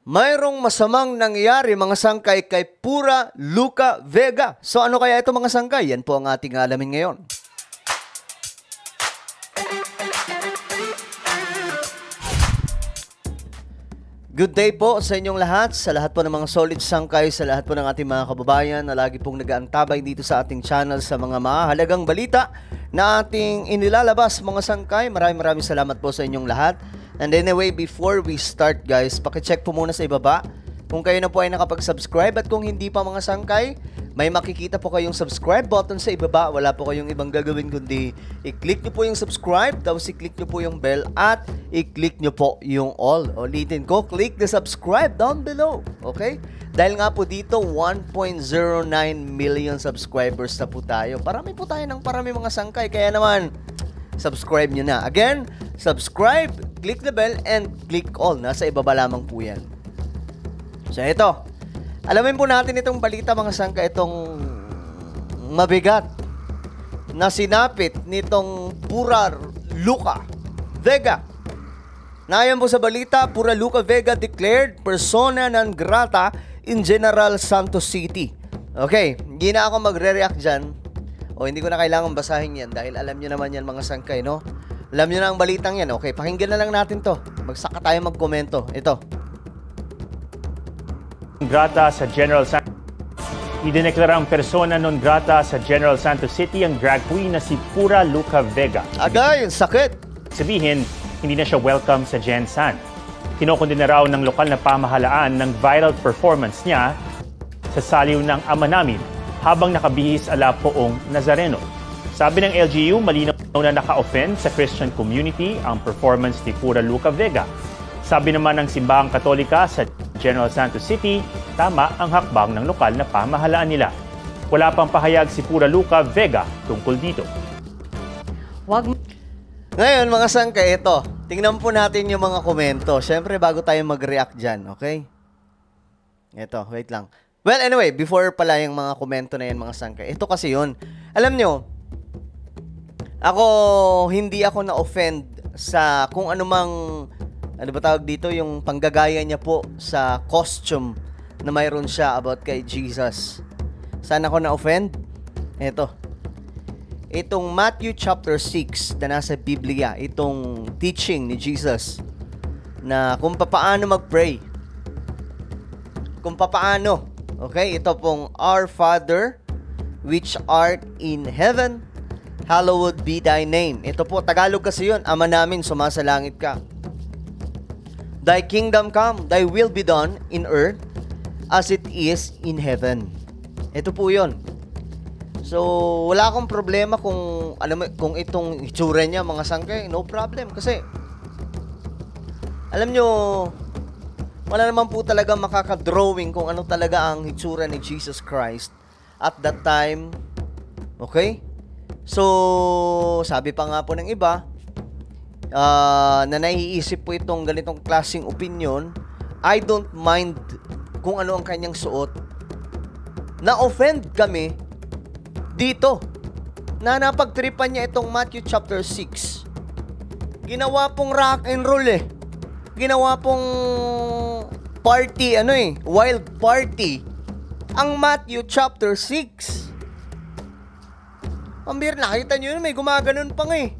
Mayroong masamang nangyayari mga sangkay kay Pura Luca Vega. So ano kaya ito mga sangkay? Yan po ang ating alamin ngayon. Good day po sa inyong lahat, sa lahat po ng mga solid sangkay, sa lahat po ng ating mga kababayan na lagi pong nag-aantabay dito sa ating channel sa mga mahalagang balita na ating inilalabas mga sangkay. Maraming salamat po sa inyong lahat. And anyway, before we start guys, pakicheck po muna sa ibaba kung kayo na po ay nakapag-subscribe, at kung hindi pa mga sangkay, may makikita po kayong subscribe button sa ibaba. Wala po kayong ibang gagawin kundi i-click nyo po yung subscribe, tapos i-click nyo po yung bell at i-click nyo po yung all. Ulitin ko, click the subscribe down below. Okay? Dahil nga po dito, 1.09 million subscribers na po tayo. Parami po tayo ng parami mga sangkay. Kaya naman, subscribe nyo na. Again, subscribe, click the bell, and click all. Nasa ibaba lamang po yan. So ito, alamin po natin itong balita mga sangkay, itong mabigat na sinapit nitong Pura Luca Vega. Naayon po sa balita, Pura Luca Vega declared persona non grata in General Santos City. Okay, hindi na ako magre-react dyan. O hindi ko na kailangan basahin yan dahil alam nyo naman yan mga sangkay, no? Alam nyo na ang balitang yan. Okay, pakinggan na lang natin to. Magsaka tayo magkomento. Ito. Grata sa General Santos. Idineklarang persona non grata sa General Santos City ang drag queen na si Pura Luca Vega. Agay, sakit. Sabihin, hindi na siya welcome sa Gen San. Kinokondena raw ng lokal na pamahalaan ng viral performance niya sa saliw ng ama namin habang nakabihis ala poong Nazareno. Sabi ng LGU, malinaw na naka-offend sa Christian community ang performance ni Pura Luca Vega. Sabi naman ng Simbahang Katolika sa General Santos City, tama ang hakbang ng lokal na pamahalaan nila. Wala pang pahayag si Pura Luca Vega tungkol dito. Ngayon mga sangkay, ito. Tingnan po natin yung mga komento. Siyempre bago tayo mag-react dyan, okay? Ito, wait lang. Well, anyway, before pala yung mga komento na yan mga sangkay, ito kasi yun. Alam nyo, ako, hindi ako na-offend sa kung anumang, ano ba tawag dito, yung panggagaya niya po sa costume na mayroon siya about kay Jesus. Saan ako na-offend? Ito. Itong Matthew chapter 6 na nasa Biblia, itong teaching ni Jesus na kung paano mag-pray. Kung paano. Okay, ito pong Our Father which art in heaven, hallowed be thy name. Ito po, Tagalog kasi yun. Ama namin, sumasalangit ka. Thy kingdom come, thy will be done in earth as it is in heaven. Ito po yun. So, wala akong problema kung kung itong itsura niya mga sangkay. No problem. Kasi, alam nyo, wala naman po talaga makaka-drawing kung ano talaga ang itsura ni Jesus Christ at that time. Okay? So, sabi pa nga po ng iba, na naiisip po itong ganitong klaseng opinion, I don't mind kung ano ang kanyang suot. Na-offend kami dito na napagtripan niya itong Matthew chapter 6. Ginawa pong rock and roll eh. Ginawa pong party, wild party ang Matthew chapter 6. Pambir, nakita nyo yun, may gumaganon pa nga eh.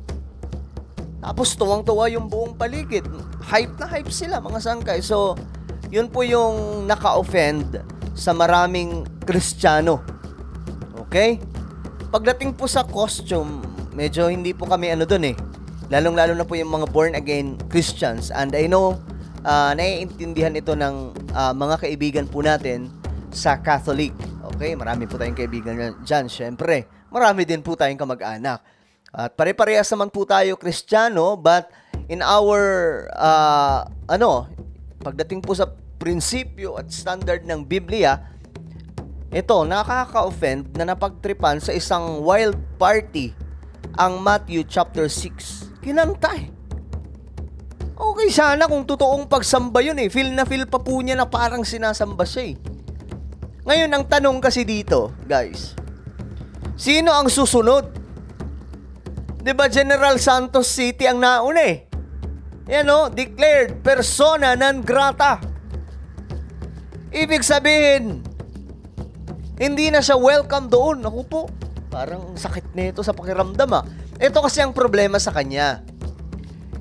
Tapos tuwang-tuwa yung buong paligid. Hype na hype sila mga sangkay. So, yun po yung naka-offend sa maraming Kristiyano. Okay? Pagdating po sa costume, medyo hindi po kami dun eh. Lalong-lalo na po yung mga born-again Christians. And I know, naiintindihan ito ng mga kaibigan po natin sa Catholic. Okay? Marami po tayong kaibigan dyan, syempre. Marami din po tayong kamag-anak. At pare-parehas naman po tayo Kristiyano, but in our, pagdating po sa prinsipyo at standard ng Biblia, ito, nakaka-offend na napagtripan sa isang wild party ang Matthew chapter 6. Kinanta eh. Okay sana kung totoong pagsamba yun eh. Feel na feel pa po niya na parang sinasamba siya eh. Ngayon, ang tanong kasi dito, guys, sino ang susunod? Diba General Santos City ang nauna eh. Yan o, declared persona non grata. Ibig sabihin, hindi na siya welcome doon. Naku po, parang sakit nito sa pakiramdam Ito kasi ang problema sa kanya.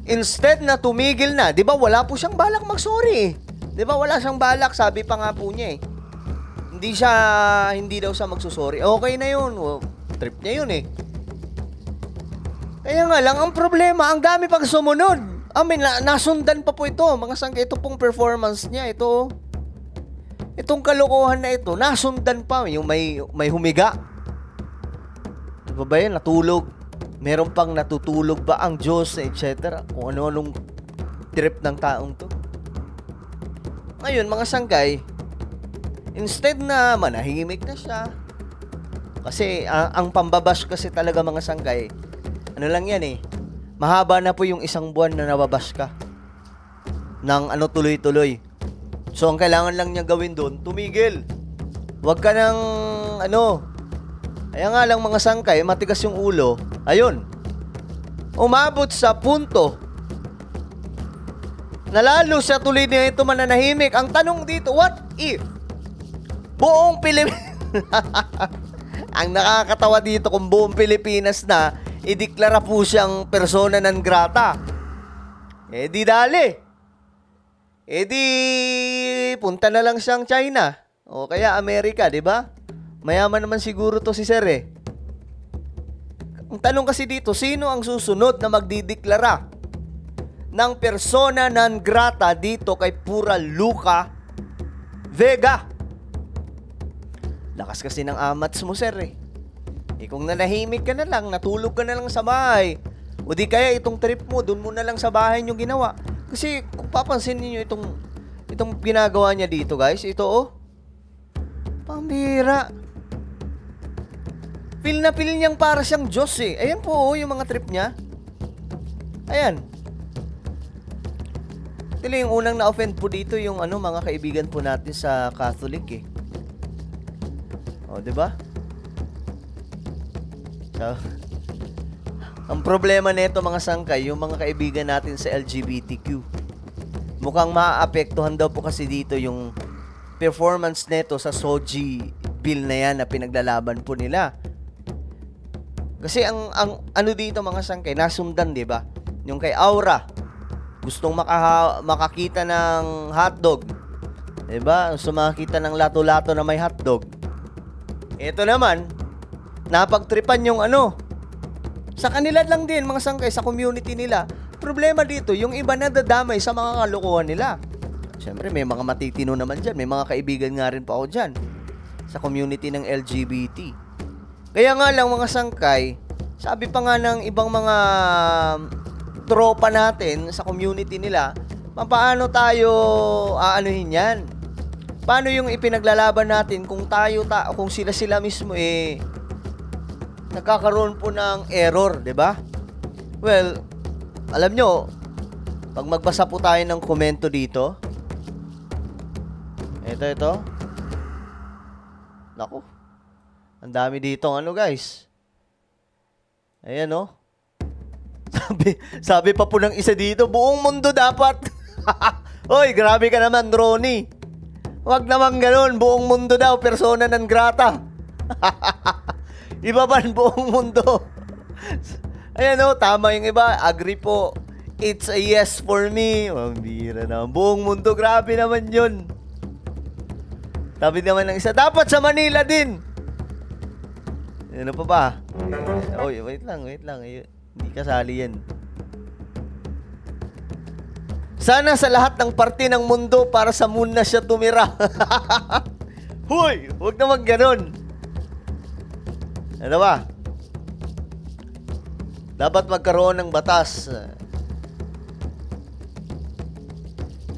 Instead na tumigil na, di ba wala po siyang balak mag-sorry. Di ba wala siyang balak, sabi pa nga po niya Hindi daw siya magsusorry. Okay na yun, trip niya yun Kaya nga lang, ang problema, ang dami pang sumunod. Nasundan pa po ito, mga sangkay, ito pong performance niya, itong kalokohan na ito, nasundan pa, yung may humiga. Diba ba yan, natulog? Meron pang natutulog ba ang Diyos, etc. Kung ano-anong trip ng taong to. Ngayon, mga sangkay, instead na manahimik na siya, kasi ang pambabash kasi talaga mga sangkay, ano lang yan mahaba na po yung 1 buwan na nababash ka ng tuloy-tuloy. So, ang kailangan lang niya gawin doon, tumigil. Huwag ka nang, kaya nga lang mga sangkay, matigas yung ulo. Ayun. Umabot sa punto na lalo siya tuloy na ito mananahimik. Ang tanong dito, what if buong Pilipinas ang nakakatawa dito kung buong Pilipinas na ideklara po siyang persona non grata. Di dali. Di punta na lang siyang China o kaya Amerika, di ba? Mayaman naman siguro to si Sir Ang tanong kasi dito, sino ang susunod na magdideklara ng persona non grata dito kay Pura Luca Vega? Lakas kasi ng amats mo, Sir kung nanahimik ka na lang, natulog ka na lang sa bahay, o di kaya itong trip mo, dun mo na lang sa bahay nyo ginawa. Kasi kung papansin niyo itong ginagawa niya dito, guys, ito pambira. Feel na feel niyang para siyang Diyos Ayan po yung mga trip niya. Ayan. Ito yung unang na-offend po dito yung mga kaibigan po natin sa Catholic O, di ba? So, ang problema nito mga sangkay, yung mga kaibigan natin sa LGBTQ. Mukhang maaapektuhan daw po kasi dito yung performance neto sa SOGI bill na yan na pinaglalaban po nila. Kasi ang dito mga sangkay, nasundan, di ba? Yung kay Aura, gustong makakita ng hotdog. Di ba? Gusto makakita ng lato-lato na may hotdog. Ito naman, napagtripan yung sa kanila lang din, mga sangkay, sa community nila. Problema dito, yung iba na dadamay sa mga kalokohan nila. Siyempre, may mga matitino naman dyan. May mga kaibigan nga rin pa ako dyan sa community ng LGBT. Kaya nga lang mga sangkay, sabi pa nga ng ibang mga tropa natin sa community nila, paano tayo aanuhin yan? Paano yung ipinaglalaban natin kung kung sila mismo nagkakaroon po ng error, 'di ba? Well, alam nyo, pag magbasa po tayo ng komento dito, ito. Naku. Ang dami dito guys. Ayan Sabi pa po ng isa dito, buong mundo dapat. Hoy, grabe ka naman, Ronnie. Wag naman ganun, buong mundo daw, persona non grata. Iba ba buong mundo? Ayan tama yung iba. Agree po. It's a yes for me. Mambira na. Buong mundo, grabe naman yun. Sabi naman ng isa, dapat sa Manila din. Ano pa ba? Wait lang. Hindi kasali yan. Sana sa lahat ng parte ng mundo para sa moon na siya tumira. Huy! Huwag naman ganun. Ano ba? Dapat magkaroon ng batas.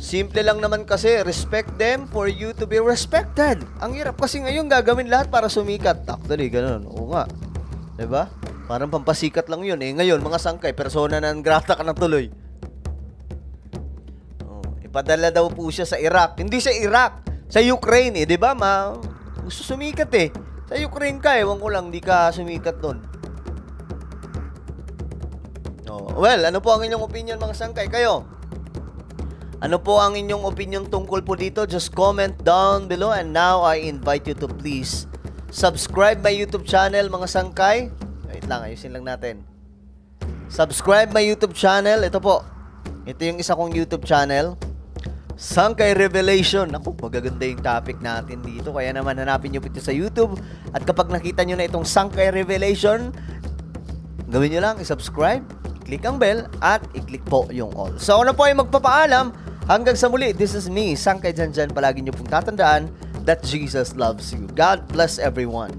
Simple lang naman kasi, respect them for you to be respected. Ang hirap kasi ngayon gagawin lahat para sumikat. Actually, ganun. Oo nga. Diba? Parang pampasikat lang yun. Ngayon, mga sangkay, persona non grata ka na tuloy. Ipadala daw po siya sa Iraq. Hindi sa Iraq, sa Ukraine diba? Gusto sumikat Sa Ukraine ka, ewan ko lang, di ka sumikat doon. Well, ano po ang inyong opinion mga sangkay? Kayo, Ano po ang inyong opinion tungkol po dito? Just comment down below. And now, I invite you to please subscribe my YouTube channel, mga sangkay. Wait lang, ayusin lang natin. Subscribe my YouTube channel. Ito po. Ito yung isa kong YouTube channel. Sangkay Revelation. Ako, magaganda yung topic natin dito. Kaya naman hanapin nyo ito sa YouTube. At kapag nakita nyo na itong Sangkay Revelation, gawin nyo lang, i-subscribe, click ang bell, at i-click po yung all. So, ano po ay magpapaalam. Hanggang sa muli, this is me, Sangkay Janjan. Palagi nyo pong tatandaan that Jesus loves you. God bless everyone.